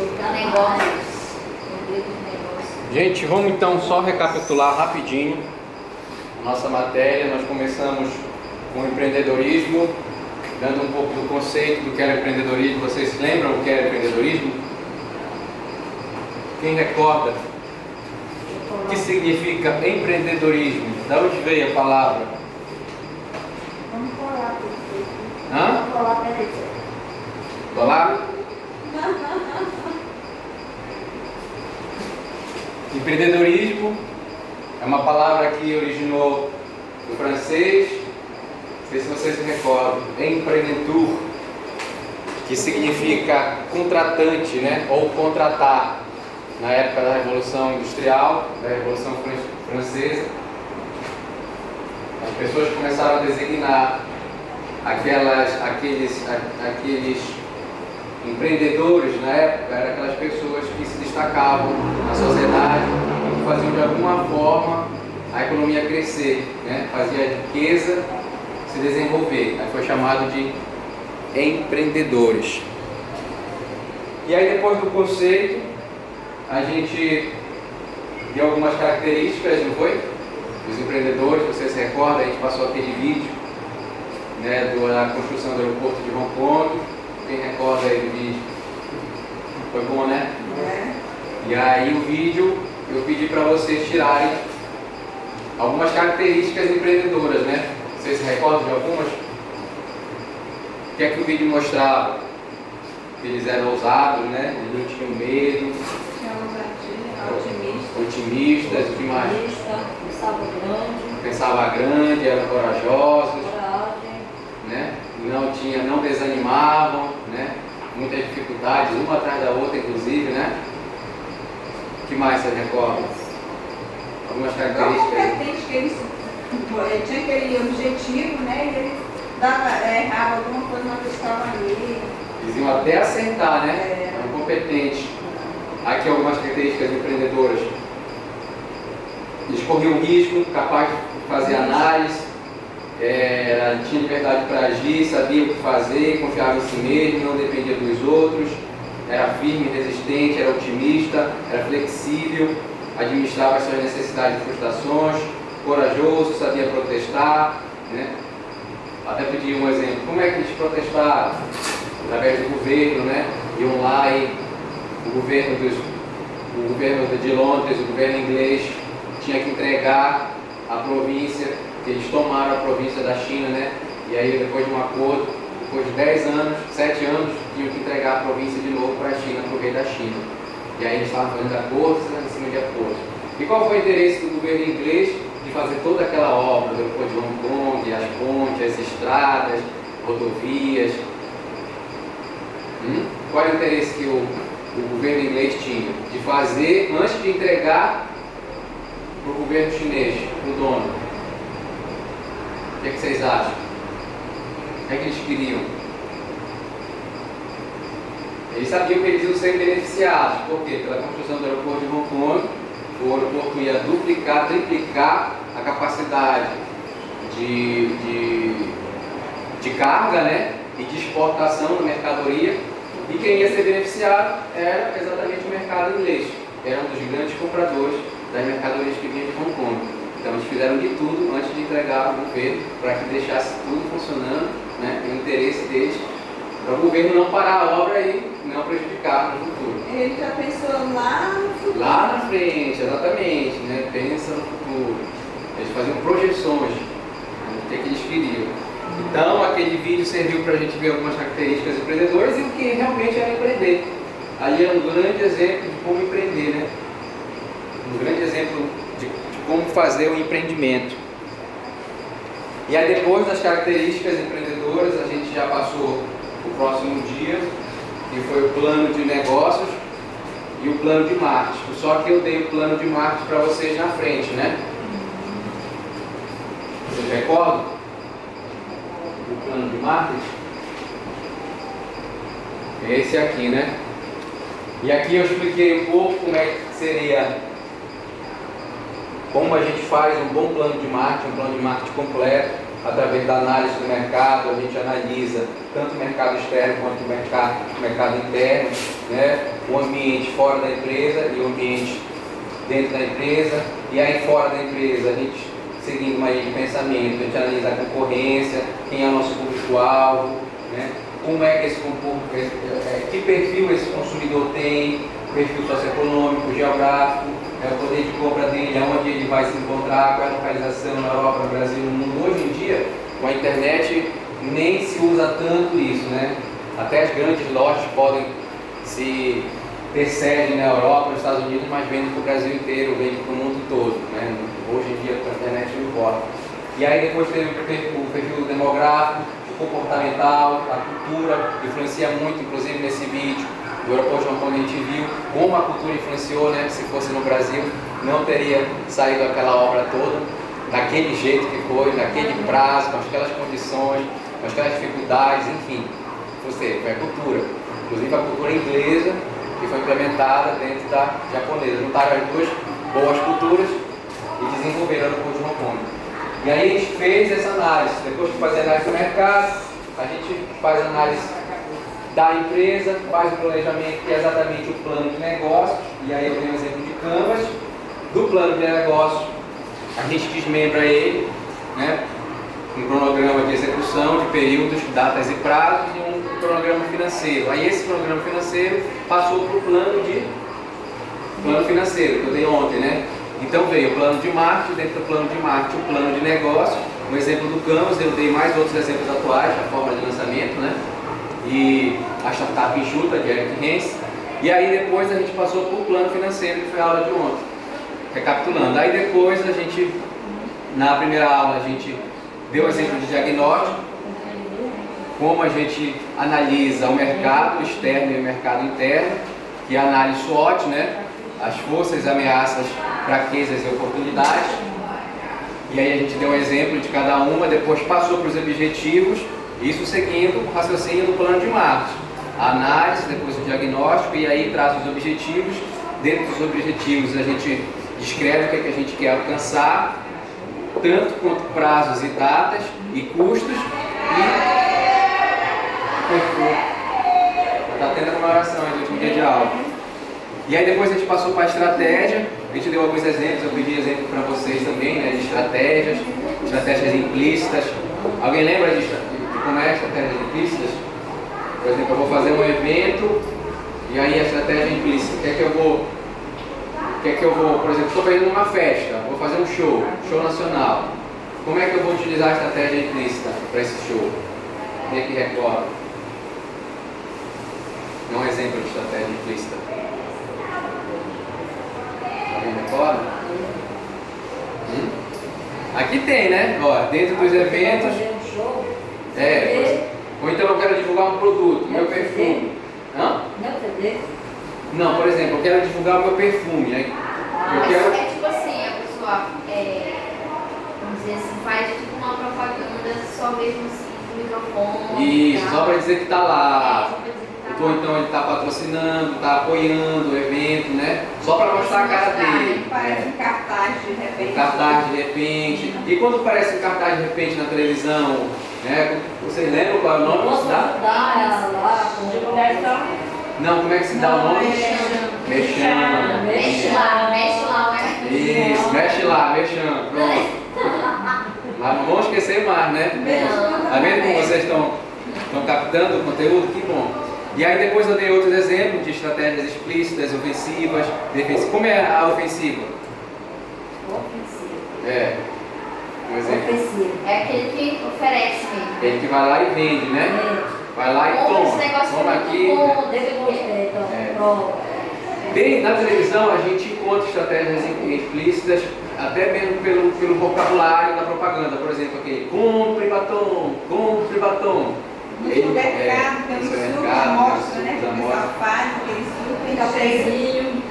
Negócios. Gente, vamos então só recapitular rapidinho a nossa matéria. Nós começamos com o empreendedorismo, dando um pouco do conceito do que era empreendedorismo. Vocês se lembram o que era empreendedorismo? Quem recorda? O que significa empreendedorismo? Da onde veio a palavra? Vamos colar. Hã? Vamos colar para ele. Colar? Empreendedorismo é uma palavra que originou do francês, não sei se vocês se recordam, empreendedor, que significa contratante, né? Ou contratar. Na época da Revolução Industrial, da Revolução Francesa, as pessoas começaram a designar aqueles empreendedores na época, eram aquelas pessoas que se destacavam na sociedade e que faziam de alguma forma a economia crescer, né? Fazia a riqueza se desenvolver. Aí foi chamado de empreendedores. E aí depois do conceito, a gente deu algumas características, não foi? Dos empreendedores, você se recorda, a gente passou aquele vídeo, né, da construção do aeroporto de Hong Kong. Quem recorda aí do vídeo? Foi bom, né? E aí o vídeo, eu pedi para vocês tirarem algumas características empreendedoras, né? Vocês se recordam de algumas? O que é que o vídeo mostrava? Que eles eram ousados, né? Eles não tinham medo. Otimistas, o que mais? Pensava grande, eram corajosos, né? Não desanimavam, né? Muitas dificuldades, uma atrás da outra, inclusive, né? O que mais você recorda? Algumas características. Que eles tinha aquele objetivo, né? E ele errava alguma coisa, mas eles estavam ali. Eles iam até acertar, né? Eram competentes. Aqui algumas características empreendedoras. Eles corriam risco, capaz de fazer análise, tinha liberdade para agir, sabia o que fazer, confiava em si mesmo, não dependia dos outros, era firme, resistente, era otimista, era flexível, administrava as suas necessidades e frustrações, corajoso, sabia protestar, né? Até pedir um exemplo. Como é que eles protestaram? Através do governo, né? Iam lá e o governo de Londres, o governo inglês, tinha que entregar a província, que eles tomaram a província da China, né? E aí depois de um acordo, depois de 10 anos, 7 anos, tinham que entregar a província de novo para a China, para o rei da China. E aí eles estavam fazendo acordos em cima de acordos. E qual foi o interesse do governo inglês de fazer toda aquela obra, do aeroporto de Hong Kong, as pontes, as estradas, rodovias? Qual é o interesse que o governo inglês tinha? De fazer antes de entregar para o governo chinês, para o dono. O que é que vocês acham? O que é que eles queriam? Eles sabiam que eles iam ser beneficiados. Por quê? Pela construção do aeroporto de Hong Kong, o aeroporto ia duplicar, triplicar a capacidade de carga, né? E de exportação da mercadoria. E quem ia ser beneficiado era exatamente o mercado inglês. Era um dos grandes compradores das mercadorias que vinham de Hong Kong. Então eles fizeram de tudo antes de entregar ao governo para que deixasse tudo funcionando, né? O interesse deles, para o governo não parar a obra e não prejudicar no futuro. Ele já pensou lá no futuro. Lá na frente, exatamente, né? Pensa no futuro. Eles faziam projeções do que eles queriam. Então aquele vídeo serviu para a gente ver algumas características empreendedoras e o que realmente era empreender. Ali era um grande exemplo de como empreender, né? Um grande exemplo de como fazer o empreendimento. E aí depois das características empreendedoras, a gente já passou o próximo dia, que foi o plano de negócios e o plano de marketing. Só que eu dei o plano de marketing para vocês na frente, né? Vocês recordam? O plano de marketing? Esse aqui, né? E aqui eu expliquei um pouco como é que seria, como a gente faz um bom plano de marketing completo, através da análise do mercado. A gente analisa tanto o mercado externo quanto o mercado interno, né? o ambiente fora da empresa e o ambiente dentro da empresa. E aí fora da empresa, a gente, seguindo uma linha de pensamento, a gente analisa a concorrência, quem é o nosso público-alvo, né? Como é que que perfil esse consumidor tem, perfil socioeconômico, geográfico, o poder de compra dele, aonde ele vai se encontrar, qual é a localização na Europa, no Brasil, no mundo. Hoje em dia, com a internet, nem se usa tanto isso, né? Até as grandes lojas podem se ter sede na Europa, nos Estados Unidos, mas vendem para o Brasil inteiro, vendem para o mundo todo, né? Hoje em dia, com a internet não importa. E aí depois teve o perfil demográfico, o comportamental, a cultura, influencia muito, inclusive nesse vídeo do Aeroporto João Paulo, a gente viu como a cultura influenciou, né? Se fosse no Brasil, não teria saído aquela obra toda, daquele jeito que foi, naquele prazo, com aquelas condições, com aquelas dificuldades, enfim. Ou seja, foi a cultura, inclusive a cultura inglesa, que foi implementada dentro da japonesa. Juntaram as duas boas culturas e desenvolveram o Aeroporto João Paulo. E aí a gente fez essa análise. Depois de fazer análise do mercado, a gente faz análise da empresa, faz o planejamento, que é exatamente o plano de negócio. E aí eu dei um exemplo de Canvas. Do plano de negócio, a gente desmembra ele, né? Um cronograma de execução, de períodos, datas e prazos, e um cronograma financeiro. Aí esse cronograma financeiro passou para o plano financeiro, que eu dei ontem, né? Então veio o plano de marketing, dentro do plano de marketing o plano de negócio, um exemplo do Canvas, eu dei mais outros exemplos atuais, a forma de lançamento, né? E a startup enxuta, de Eric Hens. E aí depois a gente passou para o plano financeiro, que foi a aula de ontem. Recapitulando, aí depois a gente, na primeira aula, a gente deu um exemplo de diagnóstico, como a gente analisa o mercado externo e o mercado interno, que é a análise SWOT, né? As forças, ameaças, fraquezas e oportunidades. E aí a gente deu um exemplo de cada uma, depois passou para os objetivos, isso seguindo o raciocínio do plano de marketing. A análise, depois o diagnóstico, e aí traz os objetivos. Dentro dos objetivos a gente descreve o que a gente quer alcançar, tanto quanto prazos e datas, e custos, e está tendo a comemoração aí do último dia de aula. E aí depois a gente passou para a estratégia, a gente deu alguns exemplos, eu pedi exemplo para vocês também, né, de estratégias implícitas. Alguém lembra de como é estratégias implícitas? Por exemplo, eu vou fazer um evento, e aí a estratégia implícita, o que é que eu vou, por exemplo, estou fazendo uma festa, vou fazer um show nacional. Como é que eu vou utilizar a estratégia implícita para esse show? Quem é que recorda? Dá um exemplo de estratégia implícita. Alguém recorda? Aqui tem, né? Ó, dentro dos eventos. Ou então eu quero divulgar um produto, meu perfume. Hã? Não, por exemplo, eu quero divulgar o meu perfume, né? É tipo assim, a pessoa, vamos dizer assim, faz tipo uma propaganda só mesmo assim, no microfone. Isso, só para dizer que está lá. Ou então ele está patrocinando, está apoiando o evento, né? Só para mostrar a cara dele. Parece um cartaz de repente. Cartaz de repente. E quando parece um cartaz de repente na televisão, né? Vocês lembram qual é o nome que se dá? Não, como é que se dá o nome? Mexendo. Mexe lá, né? Isso, mexe lá, mexendo. Pronto. Mas não vamos esquecer mais, né? Tá vendo como vocês estão captando o conteúdo? Que bom. E aí depois eu dei outros exemplos de estratégias explícitas, ofensivas, defensivas. Como é a ofensiva? Um exemplo. É aquele que oferece mesmo. Ele que vai lá e vende, né? Vai lá e toma aqui. Na televisão a gente encontra estratégias implícitas, até mesmo pelo vocabulário da propaganda. Por exemplo, aquele compre batom. No supermercado, pelo super amostra, né? Que o pessoal faz, aquele super cheirinho.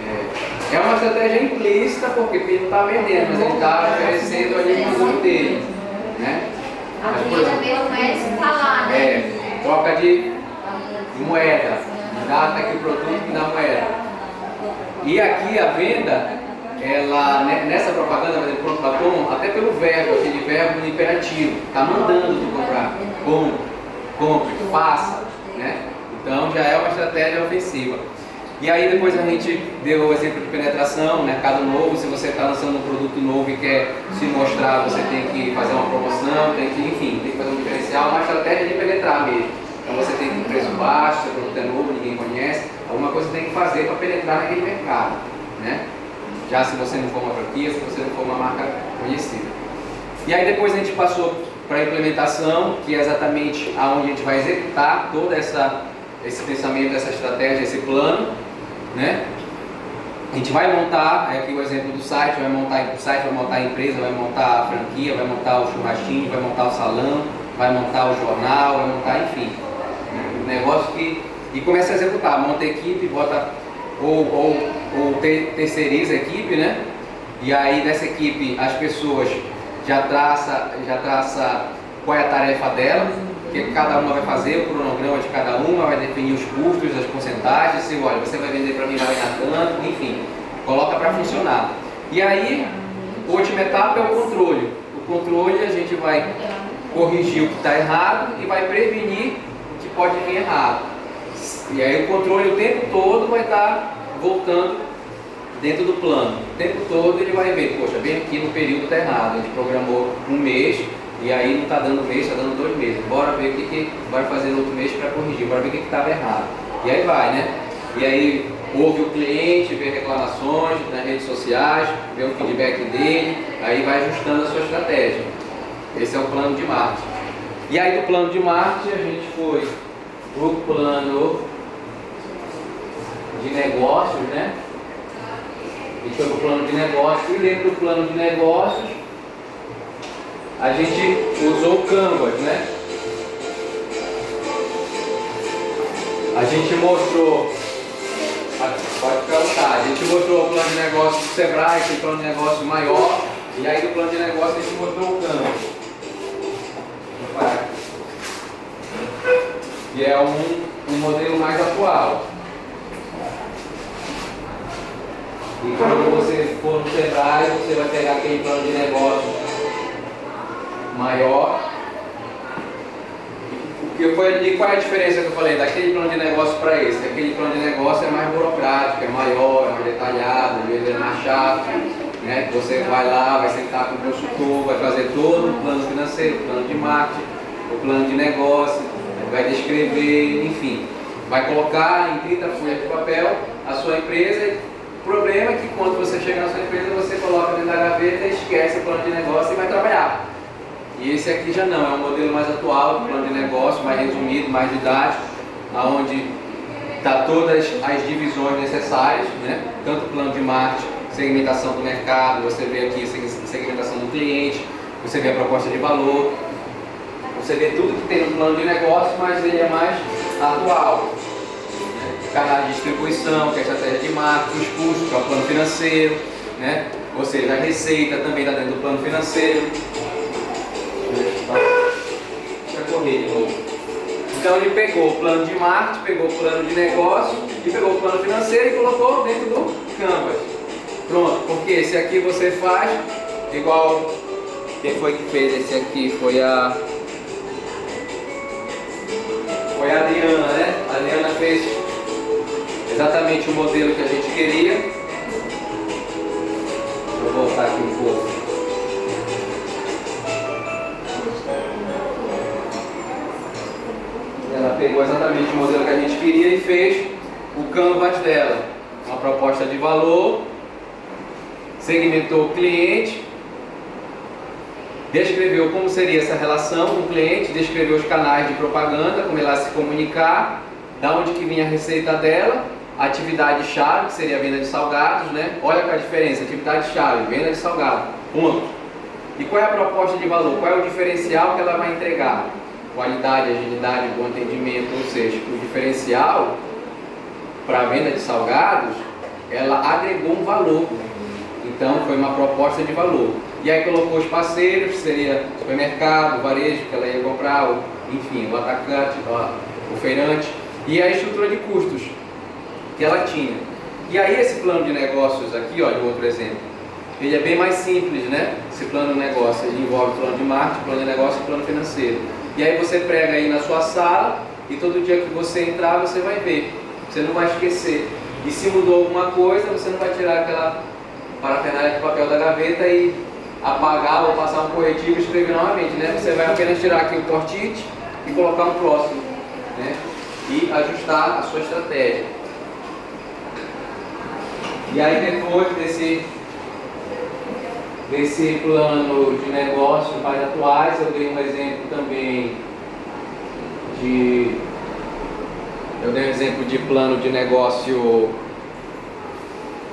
É uma estratégia implícita, porque ele não está vendendo, mas ele está oferecendo ali o produto dele, né? A venda mesmo é se falar, né? Troca de moeda, dá até que o produto que dá moeda. E aqui a venda, ela, nessa propaganda, por exemplo, pronto batom, até pelo verbo, aquele verbo imperativo, está mandando tu comprar, compre, faça, né? Então já é uma estratégia ofensiva. E aí depois a gente deu o exemplo de penetração, mercado novo. Se você está lançando um produto novo e quer se mostrar, você tem que fazer uma promoção, tem que fazer um diferencial, uma estratégia de penetrar mesmo. Então você tem que ter um preço baixo, seu produto é novo, ninguém conhece, alguma coisa tem que fazer para penetrar naquele mercado, né? Já se você não for uma franquia, se você não for uma marca conhecida. E aí depois a gente passou para a implementação, que é exatamente aonde a gente vai executar todo esse pensamento, essa estratégia, esse plano, né? A gente vai montar, aqui o exemplo do site, vai montar o site, vai montar a empresa, vai montar a franquia, vai montar o churrasquinho, vai montar o salão, vai montar o jornal, vai montar, enfim, um negócio e começa a executar, monta a equipe, bota ou terceiriza a equipe, né? E aí dessa equipe as pessoas já traça qual é a tarefa dela, o que cada uma vai fazer, o cronograma de cada uma, vai definir os custos, as porcentagens, se olha, você vai vender para mim, vai ganhar tanto, enfim, coloca para funcionar. E aí, a última etapa é o controle. O controle a gente vai corrigir o que está errado e vai prevenir o que pode vir errado. E aí o controle o tempo todo vai estar voltando dentro do plano. O tempo todo ele vai ver, poxa, bem aqui no período está errado, a gente programou um mês, e aí não está dando mês, está dando 2 meses. Bora ver o que vai fazer no outro mês para corrigir, bora ver o que estava errado. E aí vai, né? E aí ouve o cliente, vê reclamações nas redes sociais, vê o feedback dele, aí vai ajustando a sua estratégia. Esse é o plano de marketing. E aí do plano de marketing a gente foi pro plano de negócios, né? A gente foi pro plano de negócios e dentro do plano de negócios a gente usou o Canvas, né? A gente mostrou, pode ficar à vontade, a gente mostrou o plano de negócio do Sebrae, que é um plano de negócio maior, e aí do plano de negócio a gente mostrou o Canvas. Que é um modelo mais atual. E quando você for no Sebrae, você vai pegar aquele plano de negócio maior. E qual é a diferença que eu falei daquele plano de negócio para esse? Aquele plano de negócio é mais burocrático, é maior, é mais detalhado, às vezes é mais chato, né? Você vai lá, vai sentar com o consultor, vai fazer todo o plano financeiro, o plano de marketing, o plano de negócio, vai descrever, enfim, vai colocar em 30 folhas de papel a sua empresa. O problema é que quando você chega na sua empresa, você coloca dentro da gaveta, esquece o plano de negócio e vai trabalhar. E esse aqui já não, é um modelo mais atual, plano de negócio, mais resumido, mais didático, onde está todas as divisões necessárias, né? Tanto o plano de marketing, segmentação do mercado, você vê aqui segmentação do cliente, você vê a proposta de valor, você vê tudo que tem no plano de negócio, mas ele é mais atual. Canal de distribuição, que é a estratégia de marketing, os custos, que é o plano financeiro, né? Ou seja, a receita também está dentro do plano financeiro. Deixa eu correr de novo. Então ele pegou o plano de marketing, pegou o plano de negócio e pegou o plano financeiro e colocou dentro do Canvas. Pronto, porque esse aqui você faz igual. Quem foi que fez esse aqui? Foi a Adriana, né? A Adriana fez exatamente o modelo que a gente queria. Deixa eu voltar aqui um pouco. Ela pegou exatamente o modelo que a gente queria e fez o Canvas dela. Uma proposta de valor, segmentou o cliente, descreveu como seria essa relação com o cliente, descreveu os canais de propaganda, como ela se comunicar, da onde que vinha a receita dela, a atividade-chave, que seria a venda de salgados, né? Olha qual é a diferença, atividade-chave, venda de salgado, ponto. E qual é a proposta de valor? Qual é o diferencial que ela vai entregar? Qualidade, agilidade, bom atendimento, ou seja, o diferencial para a venda de salgados, ela agregou um valor. Então foi uma proposta de valor. E aí colocou os parceiros, que seria supermercado, varejo, que ela ia comprar, enfim, o atacante, o feirante, e a estrutura de custos que ela tinha. E aí esse plano de negócios aqui, olha, outro exemplo, ele é bem mais simples, né? Esse plano de negócio, ele envolve plano de marketing, plano de negócio e plano financeiro. E aí você prega aí na sua sala e todo dia que você entrar você vai ver. Você não vai esquecer. E se mudou alguma coisa, você não vai tirar aquela parafernália de papel da gaveta e apagar ou passar um corretivo e escrever novamente, né? Você vai apenas tirar aqui o post-it e colocar um próximo, né? E ajustar a sua estratégia. E aí depois desse plano de negócio mais atuais, eu dei um exemplo também de plano de negócio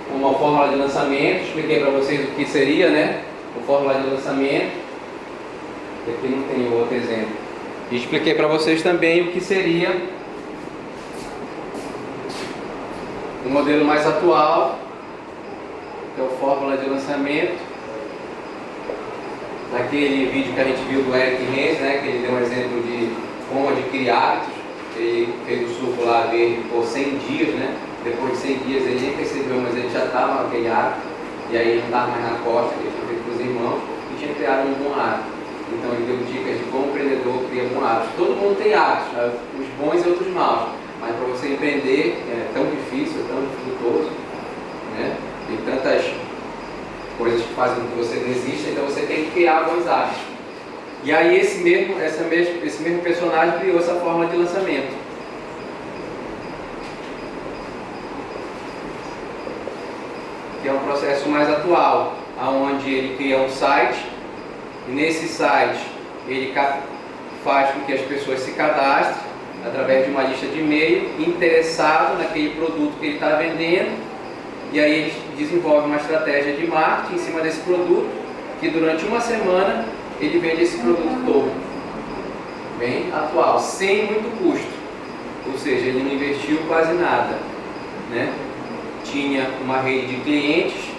com uma fórmula de lançamento. Expliquei para vocês o que seria, né? A fórmula de lançamento. Aqui não tem outro exemplo. E expliquei para vocês também o que seria o modelo mais atual, que é a fórmula de lançamento. Naquele vídeo que a gente viu do Eric Renz, né? Que ele deu um exemplo de como adquirir hábitos. Ele fez o suco lá verde por 100 dias, né? Depois de 100 dias ele nem percebeu, mas ele já estava naquele hábito. E aí ele não estava mais na costa, que ele tinha feito com os irmãos, e tinha criado um bom hábito. Então ele deu dicas de como o empreendedor cria bom hábito. Todo mundo tem hábitos, né? Os bons e outros maus. Mas para você empreender é tão difícil, tão dificultoso, né? Tem tantas coisas que fazem com que você desista, então você tem que criar bons hábitos. E aí esse mesmo personagem criou essa fórmula de lançamento. Que é um processo mais atual, onde ele cria um site, e nesse site ele faz com que as pessoas se cadastrem através de uma lista de e-mail, interessado naquele produto que ele está vendendo, e aí ele desenvolve uma estratégia de marketing em cima desse produto, que durante uma semana ele vende esse produto todo, bem atual, sem muito custo, ou seja, ele não investiu quase nada, né? Tinha uma rede de clientes,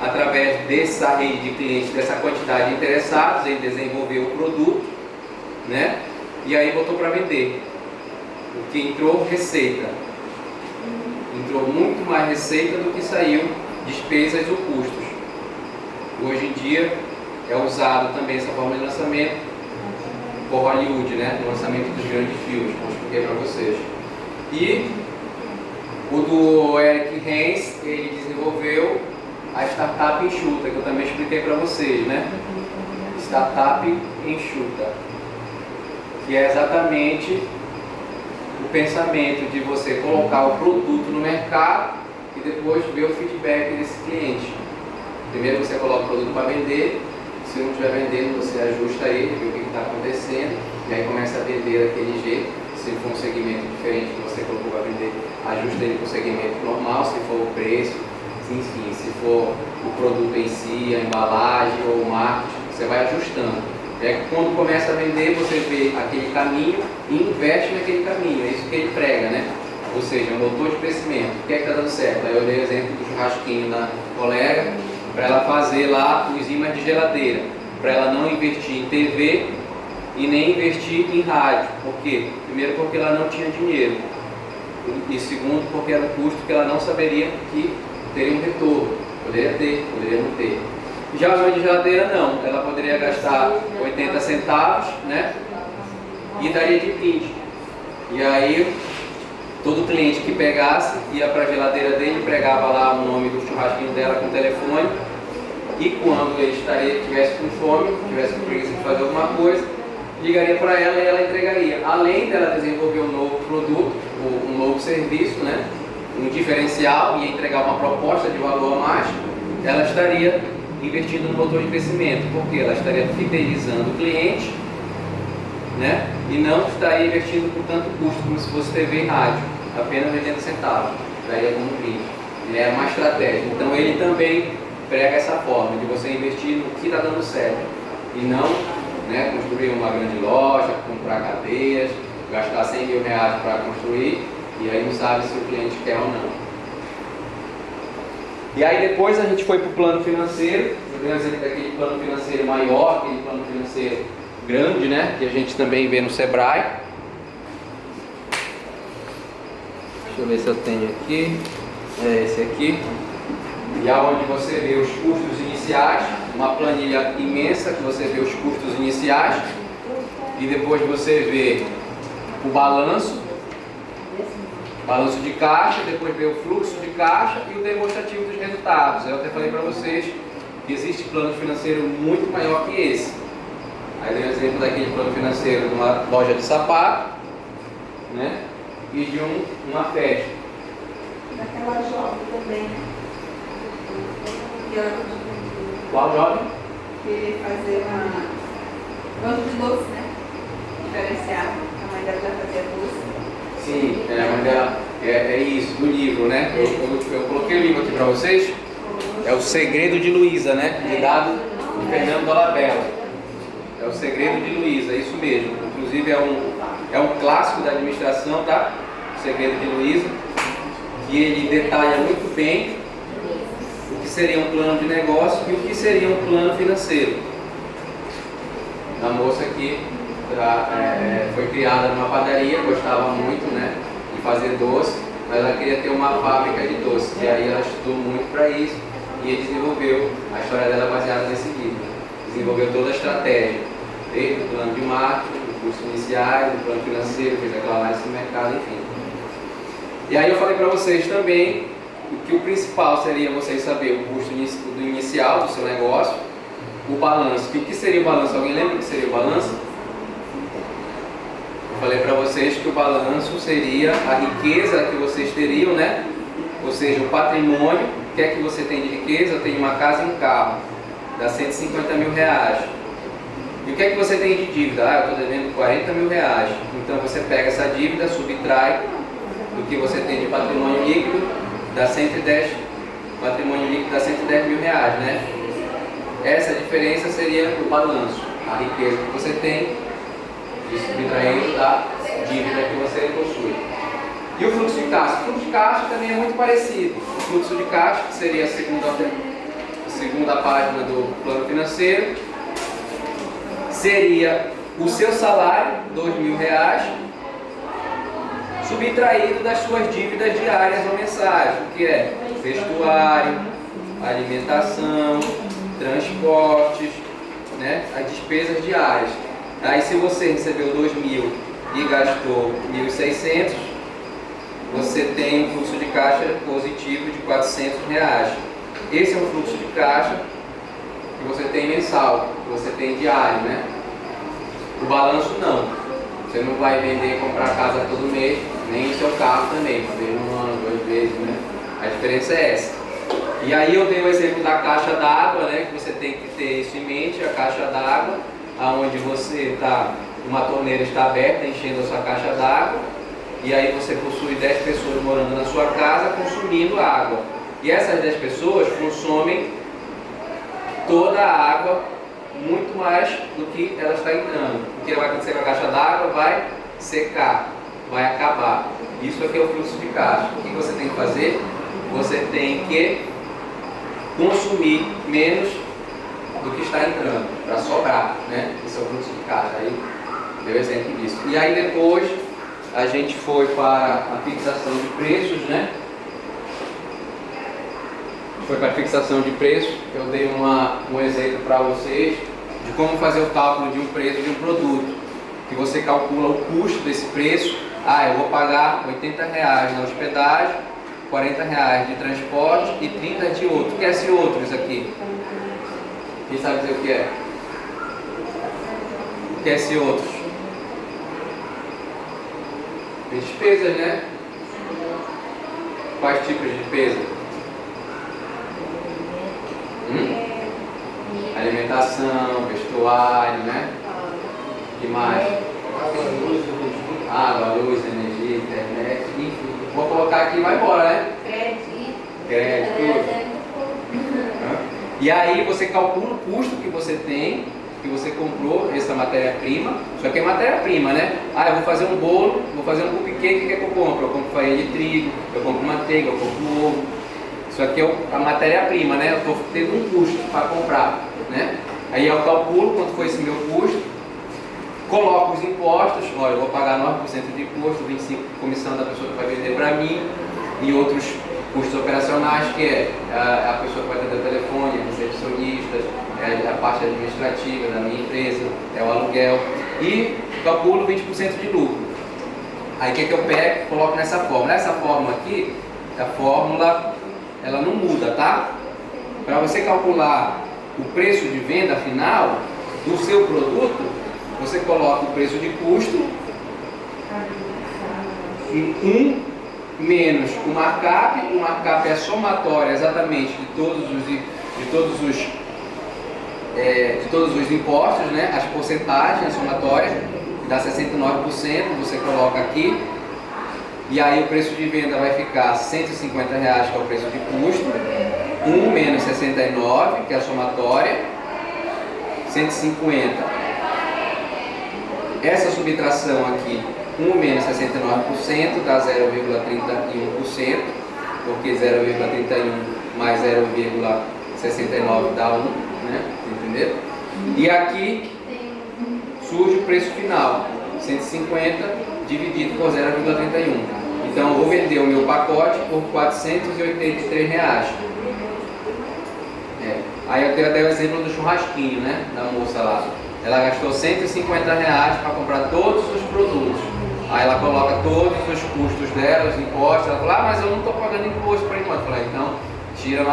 através dessa rede de clientes, dessa quantidade de interessados, ele desenvolveu o produto, né? E aí botou para vender, o que entrou receita, entrou muito mais receita do que saiu despesas ou custos. Hoje em dia é usado também essa forma de lançamento por Hollywood, né? No lançamento dos grandes filmes, como eu expliquei para vocês. E o do Eric Renz, ele desenvolveu a startup enxuta, que eu também expliquei para vocês, né? Startup enxuta, que é exatamente o pensamento de você colocar o produto no mercado e depois ver o feedback desse cliente. Primeiro você coloca o produto para vender, se não estiver vendendo você ajusta ele, vê o que está acontecendo e aí começa a vender daquele jeito. Se for um segmento diferente que você colocou para vender, ajusta ele para o segmento normal, se for o preço, enfim, se for o produto em si, a embalagem ou o marketing, você vai ajustando. É que quando começa a vender, você vê aquele caminho e investe naquele caminho, é isso que ele prega, né? Ou seja, um motor de crescimento. O que é que está dando certo? Aí eu dei o exemplo do churrasquinho da colega, para ela fazer lá os ímãs de geladeira, para ela não investir em TV e nem investir em rádio. Por quê? Primeiro porque ela não tinha dinheiro, e segundo porque era um custo que ela não saberia que teria um retorno. Poderia ter, poderia não ter. Já a de geladeira não, ela poderia gastar 80 centavos, né? E daria de brinde. E aí todo cliente que pegasse ia para a geladeira dele, pregava lá o nome do churrasquinho dela com o telefone, e quando ele tivesse com fome, tivesse com preguiça de fazer alguma coisa, ligaria para ela e ela entregaria. Além dela desenvolver um novo produto, ou um novo serviço, né? Um diferencial, e entregar uma proposta de valor a mais, ela estaria investindo no motor de crescimento, porque ela estaria fidelizando o cliente, né? E não estaria investindo com tanto custo como se fosse TV e rádio, apenas vendendo centavos, daria como brinde. É uma estratégia. Então ele também prega essa forma de você investir no que está dando certo e não, né, construir uma grande loja, comprar cadeias, gastar 100 mil reais para construir e aí não sabe se o cliente quer ou não. E aí depois a gente foi para o plano financeiro. Eu dei um exemplo daquele plano financeiro maior, aquele plano financeiro grande, né? Que a gente também vê no Sebrae. Deixa eu ver se eu tenho aqui. É esse aqui. E aonde você vê os custos iniciais, uma planilha imensa que você vê os custos iniciais. E depois você vê o balanço. balanço de caixa, depois vem o fluxo de caixa e o demonstrativo dos resultados. Eu até falei para vocês que existe plano financeiro muito maior que esse. Aí dei um exemplo daquele plano financeiro de uma loja de sapato, né? E de uma festa. Daquela jovem também. Que ela Qual jovem? queria fazer uma banco de doce, né? Diferenciado. A mãe dela já fazia doce. Sim, a mãe dela é isso, do livro, né? Eu coloquei o livro aqui para vocês. É O Segredo de Luísa, né? Ditado de Fernando Dolabella. É O Segredo de Luísa, é isso mesmo. Inclusive é um clássico da administração, tá? O Segredo de Luísa, que ele detalha muito bem o que seria um plano de negócio e o que seria um plano financeiro. A moça que foi criada numa padaria, gostava muito, né, de fazer doce, mas ela queria ter uma fábrica de doce, e aí ela estudou muito para isso e desenvolveu a história dela baseada nesse livro. Desenvolveu toda a estratégia, desde o plano de marketing, o curso iniciais, o plano financeiro, fez aquela análise do mercado, enfim. E aí eu falei para vocês também que o principal seria vocês saber o custo do inicial do seu negócio, o balanço. Que o que seria o balanço? Alguém lembra o que seria o balanço? Eu falei para vocês que o balanço seria a riqueza que vocês teriam, né? Ou seja, o patrimônio. O que é que você tem de riqueza? Eu tenho uma casa e um carro, dá 150 mil reais. E o que é que você tem de dívida? Ah, eu estou devendo 40 mil reais. Então você pega essa dívida, subtrai do que você tem de patrimônio líquido, dá 110, patrimônio líquido dá 110 mil reais, né? Essa diferença seria o balanço, a riqueza que você tem, subtraindo da dívida que você possui. E o fluxo de caixa? O fluxo de caixa também é muito parecido. O fluxo de caixa, que seria a segunda página do plano financeiro, seria o seu salário, 2 mil reais, subtraído das suas dívidas diárias ou mensais, o que é vestuário, alimentação, transportes, né, as despesas diárias. Aí se você recebeu 2.000 e gastou 1.600, você tem um fluxo de caixa positivo de 400 reais. Esse é um fluxo de caixa que você tem mensal, que você tem diário, né? O balanço não. Você não vai vender e comprar casa todo mês, nem o seu carro também, uma vez no ano, 2 vezes, né? A diferença é essa. E aí eu dei o exemplo da caixa d'água, né? Que você tem que ter isso em mente, a caixa d'água, aonde você está, uma torneira está aberta, enchendo a sua caixa d'água, e aí você possui 10 pessoas morando na sua casa consumindo água. E essas 10 pessoas consomem toda a água, muito mais do que ela está entrando. O que vai acontecer com a caixa d'água? Vai secar, vai acabar. Isso aqui é o fluxo de caixa. O que você tem que fazer? Você tem que consumir menos do que está entrando, para sobrar, né? Esse é o fluxo de caixa. Aí deu exemplo disso. E aí depois a gente foi para a fixação de preços, né? Foi para a fixação de preços. Eu dei um exemplo para vocês de como fazer o cálculo de um preço de um produto, que você calcula o custo desse preço. Ah, eu vou pagar 80 reais na hospedagem, 40 reais de transporte e 30 de outro. O que é esse outros aqui? Quem sabe dizer o que é? O que é esse outros? Despesas, né? Quais tipos de despesa? Alimentação, vestuário, né? O que mais? Água, luz, energia, internet, enfim. Vou colocar aqui e vai embora, né? Crédito, tudo. E aí você calcula o custo que você tem, que você comprou essa matéria-prima. Isso aqui é matéria-prima, né? Ah, eu vou fazer um bolo, vou fazer um cupcake, o que é que eu compro? Eu compro farinha de trigo, eu compro manteiga, eu compro ovo. Isso aqui é a matéria-prima, né? Eu estou tendo um custo para comprar, né? Aí eu calculo quanto foi esse meu custo, coloco os impostos, olha, eu vou pagar 9% de imposto, 25% de comissão da pessoa que vai vender para mim, e outros custos operacionais, que é a pessoa que vai atender o telefone, a recepcionista, é a parte administrativa da minha empresa, é o aluguel, e calculo 20% de lucro. Aí o que eu pego e coloco nessa fórmula? Essa fórmula aqui, a fórmula, ela não muda, tá? Para você calcular o preço de venda final do seu produto, você coloca o preço de custo em 1 menos o markup. O markup é a somatória exatamente de todos os impostos, né? As porcentagens, a somatória, que dá 69%, você coloca aqui. E aí o preço de venda vai ficar R$ 150, que é o preço de custo, 1 menos 69, que é a somatória, 150. Essa subtração aqui, 1 menos 69%, dá 0,31%, porque 0,31 mais 0,69 dá 1, né? Entendeu? E aqui surge o preço final, 150 dividido por 0,31. Então eu vou vender o meu pacote por R$ 483. Aí eu dei o exemplo do churrasquinho, né? Da moça lá. Ela gastou R$ 150 para comprar todos os produtos. Aí ela coloca todos os custos dela, os impostos. Ela fala, mas eu não estou pagando imposto por enquanto. Eu falei, então tira 9%,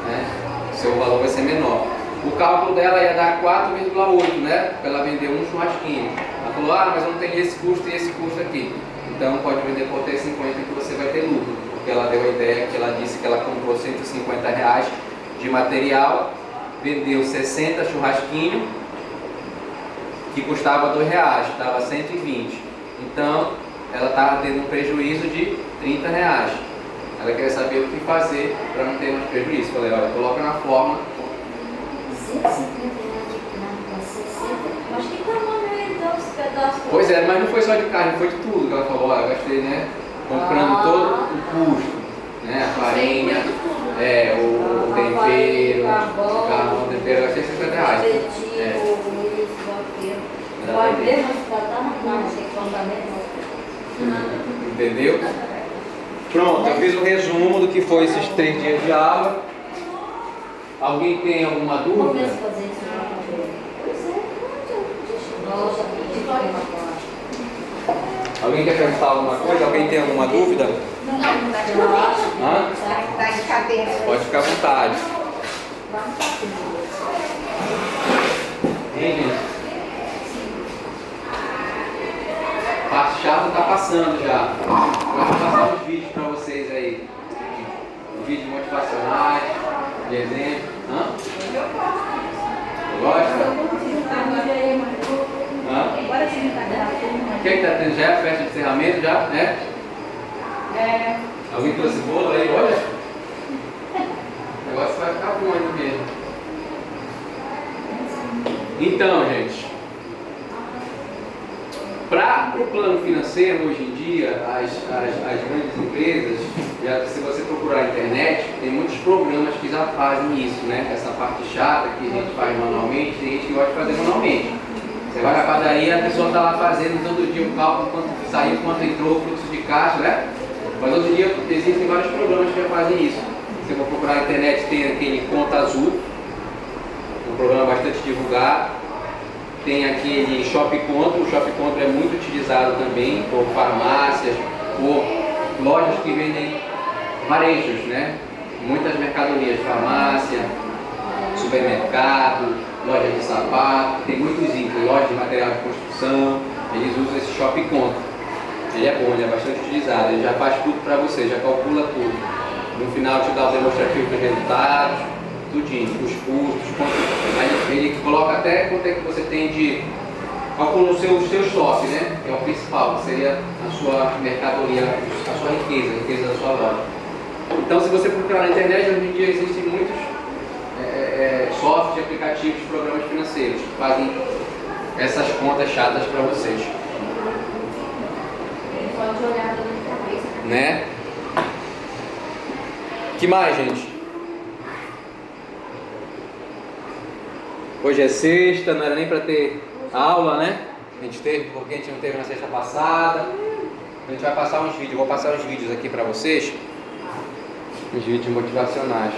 né? O seu valor vai ser menor. O cálculo dela ia dar 4,8, né? Para ela vender um churrasquinho. Ela falou, mas eu não tenho esse custo e esse custo aqui. Então pode vender por T50 que você vai ter lucro. Porque ela deu a ideia que ela disse que ela comprou R$ 150 de material, vendeu 60 churrasquinhos, que custava R$ 2, estava 120. Então ela estava tendo um prejuízo de R$ 30. Ela queria saber o que fazer para não ter mais prejuízo. Falei, olha, coloca na fórmula. 150 para 60. Mas que tamanho é então os pedaços? Pois é, mas não foi só de carne, foi de tudo que ela falou. Olha, eu gastei, né? Comprando todo o custo, né? A farinha, o tempero, o carvão, o tempero, eu gastei R$ 60. Pode mesmo tratar? Não, tem que comprar mesmo. Entendeu? Pronto, eu fiz um resumo do que foi esses 3 dias de aula. Alguém tem alguma dúvida? Vamos fazer isso para fazer. Nossa, Alguém quer perguntar alguma coisa? Alguém tem alguma dúvida? Não, praticamente. Hã? Tá de cadeira. Pode ficar à vontade. Hein, gente? Parte chata tá passando já. Vou passar uns vídeos para vocês aí. Vídeos motivacionais, de exemplo. Hã? Gosta? Hã? O que tá tendo? Já é a festa de encerramento? Já? Né? Alguém trouxe bolo aí? Olha. O negócio vai ficar bom ainda mesmo. Então, gente. Para o plano financeiro, hoje em dia, as grandes empresas, se você procurar na internet, tem muitos programas que já fazem isso, né? Essa parte chata que a gente faz manualmente, tem gente que gosta de fazer manualmente. Você vai na padaria, a pessoa está lá fazendo todo dia o cálculo, quanto saiu, quanto entrou, fluxo de caixa, né? Mas hoje em dia existem vários programas que já fazem isso. Se você for procurar na internet, tem aquele Conta Azul, um programa bastante divulgado. Tem aquele Shop Conto, o Shop Conto é muito utilizado também por farmácias, por lojas que vendem varejos, né? Muitas mercadorias, farmácia, supermercado, loja de sapato, tem muitos itens, lojas de material de construção, eles usam esse Shop Conto. Ele é bom, ele é bastante utilizado, ele já faz tudo para você, já calcula tudo. No final te dá o demonstrativo dos resultados, tudinho, os custos, ele coloca até quanto é que você tem de... calcula o seu estoque, né? Que é o principal, que seria a sua mercadoria, a sua riqueza, a riqueza da sua loja. Então, se você procurar na internet, hoje em dia existem muitos softwares, aplicativos, programas financeiros que fazem essas contas chatas para vocês. Pode olhar dor de cabeça. Né? Que mais, gente? Hoje é sexta, não era nem para ter aula, né? A gente teve, porque a gente não teve na sexta passada. A gente vai passar uns vídeos, vou passar uns vídeos aqui para vocês. Uns vídeos motivacionais.